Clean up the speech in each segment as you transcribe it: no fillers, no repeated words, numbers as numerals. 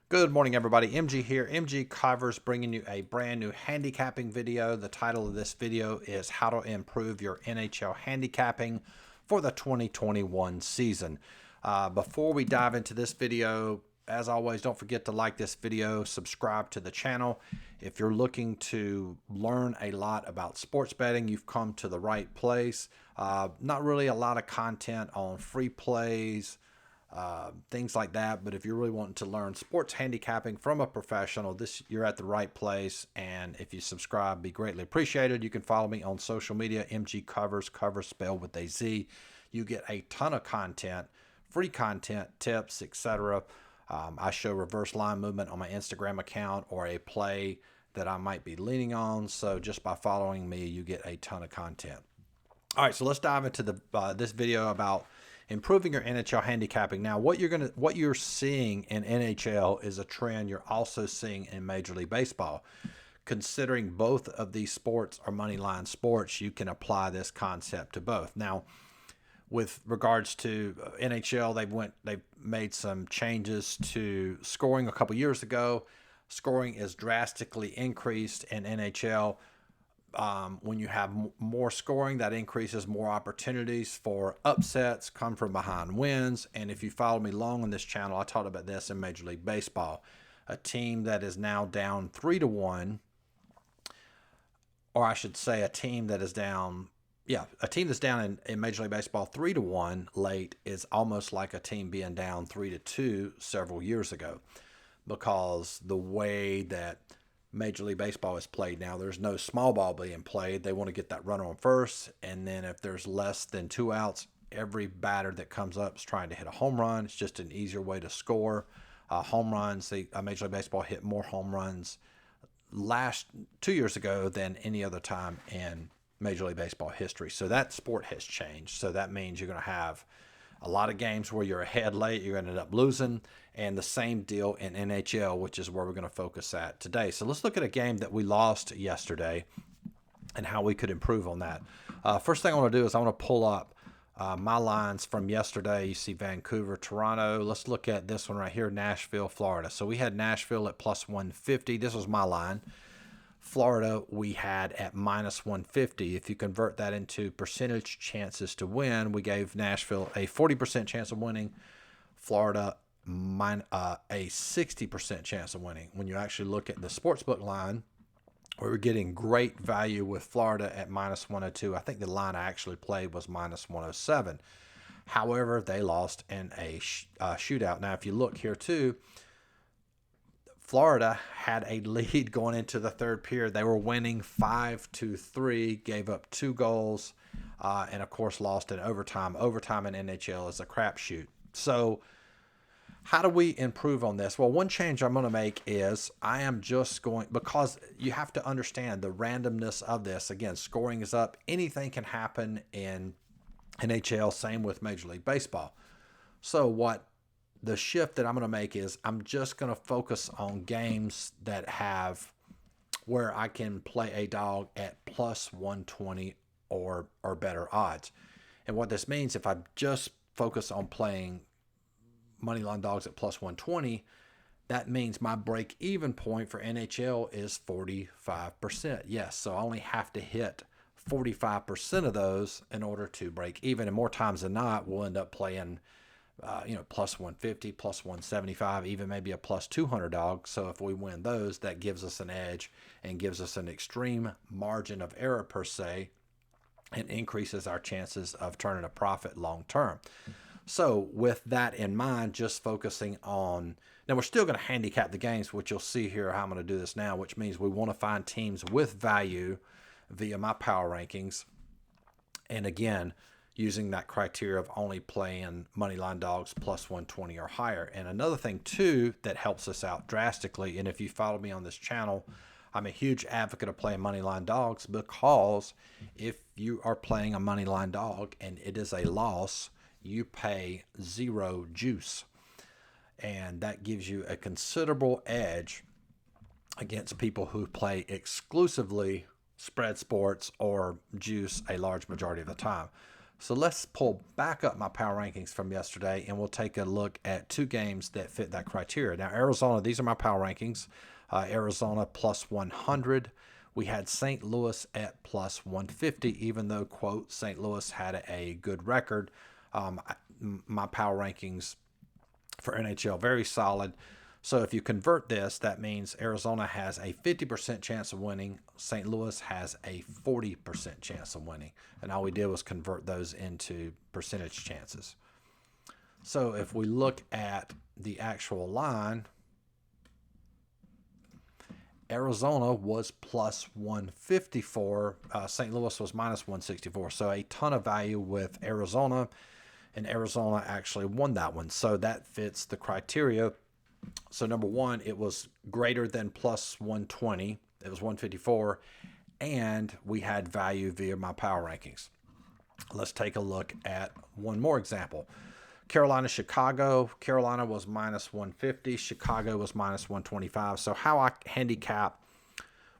Good morning, everybody. MG here, MGCovers, bringing you a brand new handicapping video. The title of this video is How to Improve Your NHL Handicapping for the 2021 season. Before we dive into this video, as always, don't forget to like this video, subscribe to the channel. If you're looking to learn a lot about sports betting, you've come to the right place. Not really a lot of content on free plays, things like that. But if you're really wanting to learn sports handicapping from a professional, you're at the right place. And if you subscribe, be greatly appreciated. You can follow me on social media, MGCovers, cover spelled with a Z. You get a ton of content, free content, tips, etc. I show reverse line movement on my Instagram account or a play that I might be leaning on. So just by following me, you get a ton of content. All right, so let's dive into this video about improving your NHL handicapping. Now, what you're seeing in NHL is a trend you're also seeing in Major League Baseball. Considering both of these sports are money line sports, you can apply this concept to both. Now, with regards to NHL, they've made some changes to scoring a couple years ago. Scoring is drastically increased in NHL. When you have more scoring, that increases more opportunities for upsets, come from behind wins. And if you follow me long on this channel, I talked about this in Major League Baseball. A team that is now down 3-1, or I should say a team that is down, a team that's down in Major League Baseball 3-1 late is almost like a team being down 3-2 several years ago, because the way that Major League Baseball is played now, there's no small ball being played. They want to get that runner on first, and then if there's less than 2 outs, every batter that comes up is trying to hit a home run. It's just an easier way to score. Home runs, Major League Baseball hit more home runs 2 years ago than any other time in Major League Baseball history. So that sport has changed. So that means you're going to have a lot of games where you're ahead late, you're going to end up losing, and the same deal in NHL, which is where we're going to focus at today. So let's look at a game that we lost yesterday and how we could improve on that. First thing I want to do is I want to pull up my lines from yesterday. You see Vancouver, Toronto. Let's look at this one right here, Nashville, Florida. So we had Nashville at plus 150. This was my line. Florida we had at minus 150. If you convert that into percentage chances to win, we gave Nashville a 40% chance of winning, Florida a 60% chance of winning. When you actually look at the sportsbook line, we were getting great value with Florida at minus 102. I think the line I actually played was minus 107. However, they lost in a shootout. Now, if you look here too, Florida had a lead going into the third period. They were winning 5-3, gave up 2 goals, and of course lost in overtime. Overtime in NHL is a crapshoot. So how do we improve on this? Well, one change I'm going to make is I am just going, because you have to understand the randomness of this. Again, scoring is up. Anything can happen in NHL, same with Major League Baseball. So the shift that I'm going to make is I'm just going to focus on games that have where I can play a dog at plus 120 or better odds. And what this means, if I just focus on playing moneyline dogs at plus 120, that means my break-even point for NHL is 45%. Yes, so I only have to hit 45% of those in order to break even. And more times than not, we'll end up playing plus 150, plus 175, even maybe a plus 200 dog. So if we win those, that gives us an edge and gives us an extreme margin of error per se, and increases our chances of turning a profit long term. So with that in mind, just focusing on, now we're still going to handicap the games, which you'll see here how I'm going to do this now, which means we want to find teams with value via my power rankings. And again, using that criteria of only playing moneyline dogs plus 120 or higher. And another thing too that helps us out drastically, and if you follow me on this channel, I'm a huge advocate of playing moneyline dogs, because if you are playing a moneyline dog and it is a loss, you pay 0 juice. And that gives you a considerable edge against people who play exclusively spread sports or juice a large majority of the time. So let's pull back up my power rankings from yesterday, and we'll take a look at two games that fit that criteria. Now, Arizona, these are my power rankings. Arizona plus 100. We had St. Louis at plus 150, even though, quote, St. Louis had a good record. My power rankings for NHL, very solid. So if you convert this, that means Arizona has a 50% chance of winning. St. Louis has a 40% chance of winning. And all we did was convert those into percentage chances. So if we look at the actual line, Arizona was plus 154. St. Louis was minus 164. So a ton of value with Arizona. And Arizona actually won that one. So that fits the criteria. So number one, it was greater than plus 120. It was 154. And we had value via my power rankings. Let's take a look at one more example. Carolina, Chicago. Carolina was minus 150. Chicago was minus 125. So how I handicap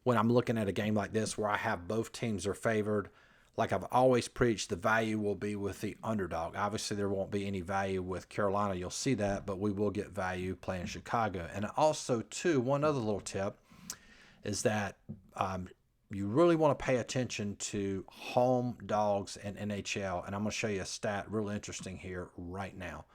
when I'm looking at a game like this where I have both teams are favored, like I've always preached, the value will be with the underdog. Obviously, there won't be any value with Carolina. You'll see that, but we will get value playing Chicago. And also, too, one other little tip is that you really want to pay attention to home dogs in NHL. And I'm going to show you a stat real interesting here right now.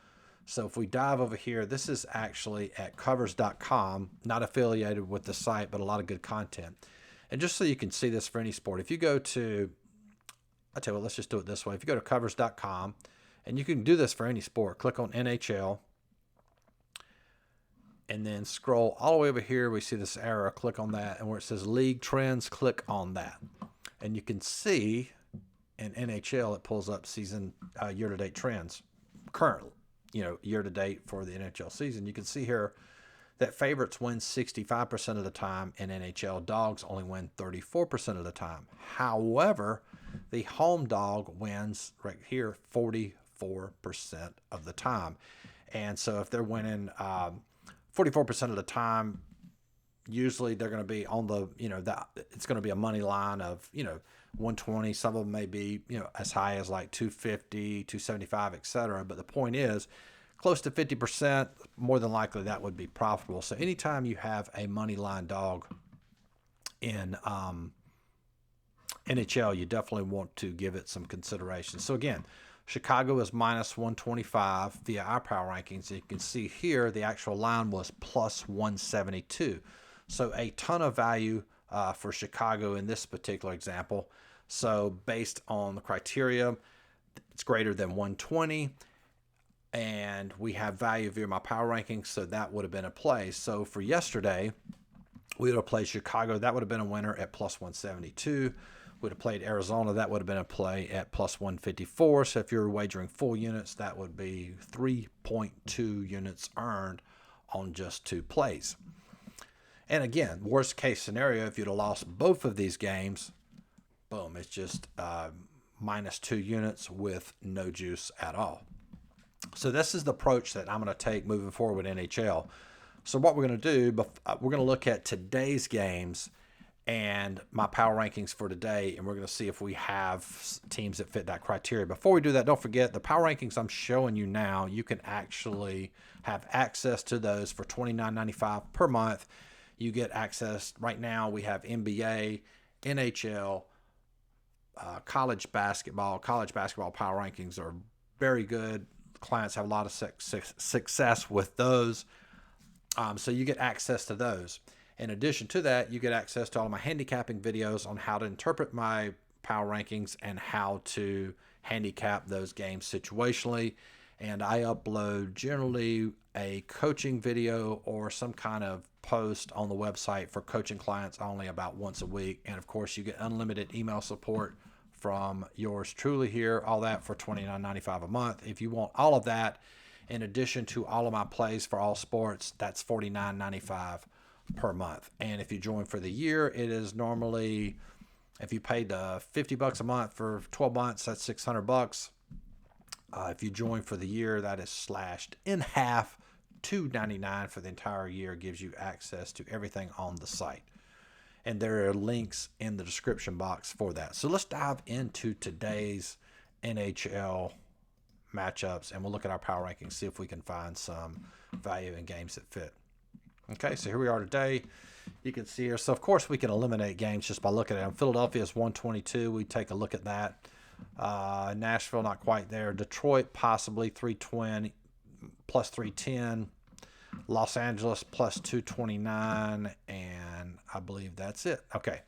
So if we dive over here, this is actually at covers.com, not affiliated with the site, but a lot of good content. And just so you can see this for any sport, if you go to, I tell you what, let's just do it this way. If you go to covers.com, and you can do this for any sport, click on NHL, and then scroll all the way over here. We see this arrow, click on that, and where it says League Trends, click on that. And you can see in NHL, it pulls up season year-to-date trends, current, year-to-date for the NHL season. You can see here that favorites win 65% of the time in NHL. Dogs only win 34% of the time. However, the home dog wins right here 44% of the time. And so if they're winning 44% of the time, usually they're going to be on the, it's going to be a money line of, 120. Some of them may be, as high as like 250, 275, etc. But the point is, close to 50%, more than likely that would be profitable. So anytime you have a money line dog in NHL, you definitely want to give it some consideration. So again, Chicago is minus 125 via our power rankings. You can see here the actual line was plus 172. So a ton of value for Chicago in this particular example. So based on the criteria, it's greater than 120. And we have value via my power rankings, so that would have been a play. So for yesterday, we would have played Chicago. That would have been a winner at plus 172. Would have played Arizona. That would have been a play at plus 154. So if you're wagering full units, that would be 3.2 units earned on just two plays. And again, worst case scenario, if you'd have lost both of these games, boom, it's just minus 2 units with no juice at all. So this is the approach that I'm going to take moving forward with NHL. So what we're going to do, we're going to look at today's games and my power rankings for today, and we're going to see if we have teams that fit that criteria. Before we do that, don't forget the power rankings I'm showing you now, you can actually have access to those for $29.95 per month. You get access. Right now we have NBA, NHL, college basketball. College basketball power rankings are very good. Clients have a lot of success with those. So you get access to those. In addition to that, you get access to all of my handicapping videos on how to interpret my power rankings and how to handicap those games situationally. And I upload generally a coaching video or some kind of post on the website for coaching clients only about once a week. And of course, you get unlimited email support from yours truly here, all that for $29.95 a month. If you want all of that, in addition to all of my plays for all sports, that's $49.95 per month. And if you join for the year, it is normally, if you paid $50 a month for 12 months, that's $600. If you join for the year, that is slashed in half. $299 for the entire year gives you access to everything on the site. And there are links in the description box for that. So let's dive into today's NHL matchups, and we'll look at our power rankings, see if we can find some value in games that fit. Okay, so here we are today. You can see here. So, of course, we can eliminate games just by looking at them. Philadelphia is 122. We take a look at that. Nashville, not quite there. Detroit, possibly 320, plus 310. Los Angeles, plus 229. And I believe that's it. Okay.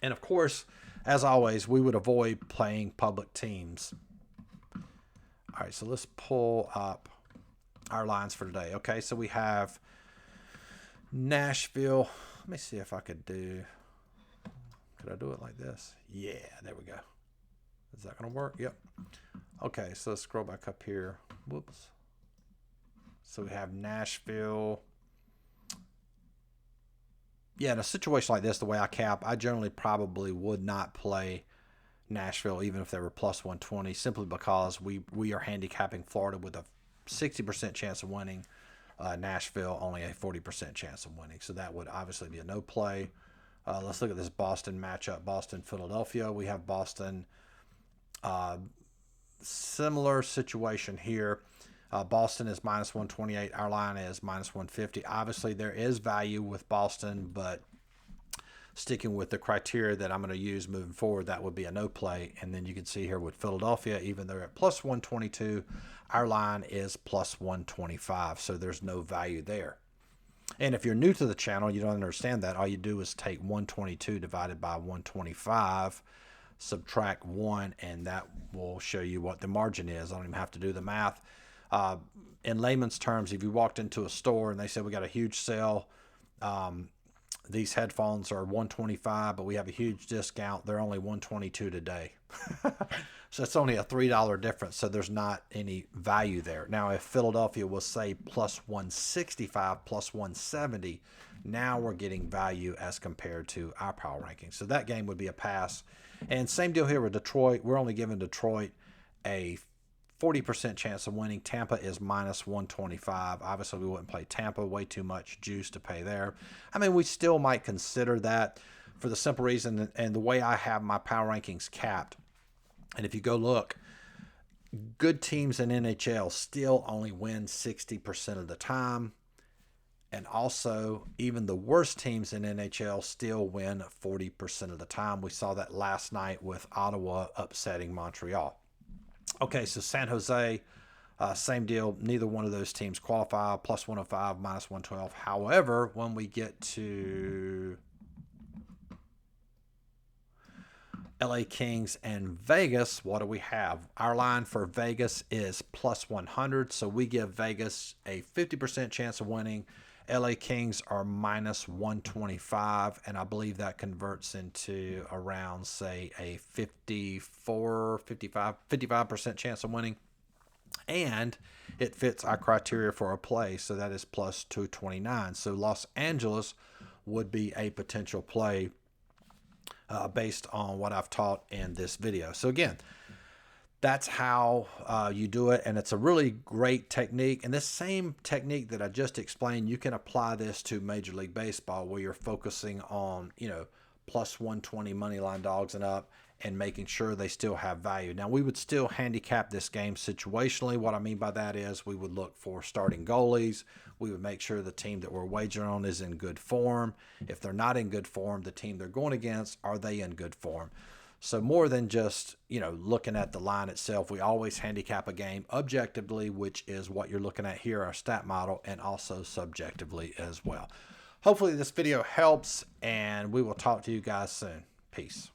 And, of course, as always, we would avoid playing public teams. All right, so let's pull up our lines for today. Okay, so we have Nashville. Let me see if I could do I do it like this? Yeah, there we go. Is that going to work? Yep. Okay, so let's scroll back up here. Whoops. So we have Nashville. Yeah, in a situation like this, the way I cap, I generally probably would not play Nashville even if they were plus 120, simply because we are handicapping Florida with a 60% chance of winning. Nashville only a 40% chance of winning, so that would obviously be a no play. Let's look at this Boston matchup, Boston-Philadelphia. We have Boston, similar situation here. Boston is minus 128. Our line is minus 150. Obviously, there is value with Boston, but sticking with the criteria that I'm going to use moving forward, that would be a no play. And then you can see here with Philadelphia, even though they're at plus 122, our line is plus 125. So there's no value there. And if you're new to the channel, you don't understand that. All you do is take 122 divided by 125, subtract 1, and that will show you what the margin is. I don't even have to do the math. In layman's terms, if you walked into a store and they said we got a huge sale, these headphones are 125, but we have a huge discount. They're only 122 today. So it's only a $3 difference. So there's not any value there. Now, if Philadelphia was, say, plus 165, plus 170, now we're getting value as compared to our power ranking. So that game would be a pass. And same deal here with Detroit. We're only giving Detroit a 40% chance of winning. Tampa is minus 125. Obviously, we wouldn't play Tampa. Way too much juice to pay there. I mean, we still might consider that for the simple reason, and the way I have my power rankings capped. And if you go look, good teams in NHL still only win 60% of the time. And also, even the worst teams in NHL still win 40% of the time. We saw that last night with Ottawa upsetting Montreal. Okay, so San Jose, same deal. Neither one of those teams qualify. Plus 105, minus 112. However, when we get to LA Kings and Vegas, what do we have? Our line for Vegas is plus 100, so we give Vegas a 50% chance of winning. LA Kings are minus 125, and I believe that converts into around, say, a 55% chance of winning. And it fits our criteria for a play, so that is plus 229. So Los Angeles would be a potential play based on what I've taught in this video. So again, that's how you do it, and it's a really great technique. And this same technique that I just explained, you can apply this to Major League Baseball, where you're focusing on, plus 120 money line dogs and up, and making sure they still have value. Now, we would still handicap this game situationally. What I mean by that is we would look for starting goalies. We would make sure the team that we're wagering on is in good form. If they're not in good form, the team they're going against, are they in good form? So more than just, looking at the line itself, we always handicap a game objectively, which is what you're looking at here, our stat model, and also subjectively as well. Hopefully this video helps, and we will talk to you guys soon. Peace.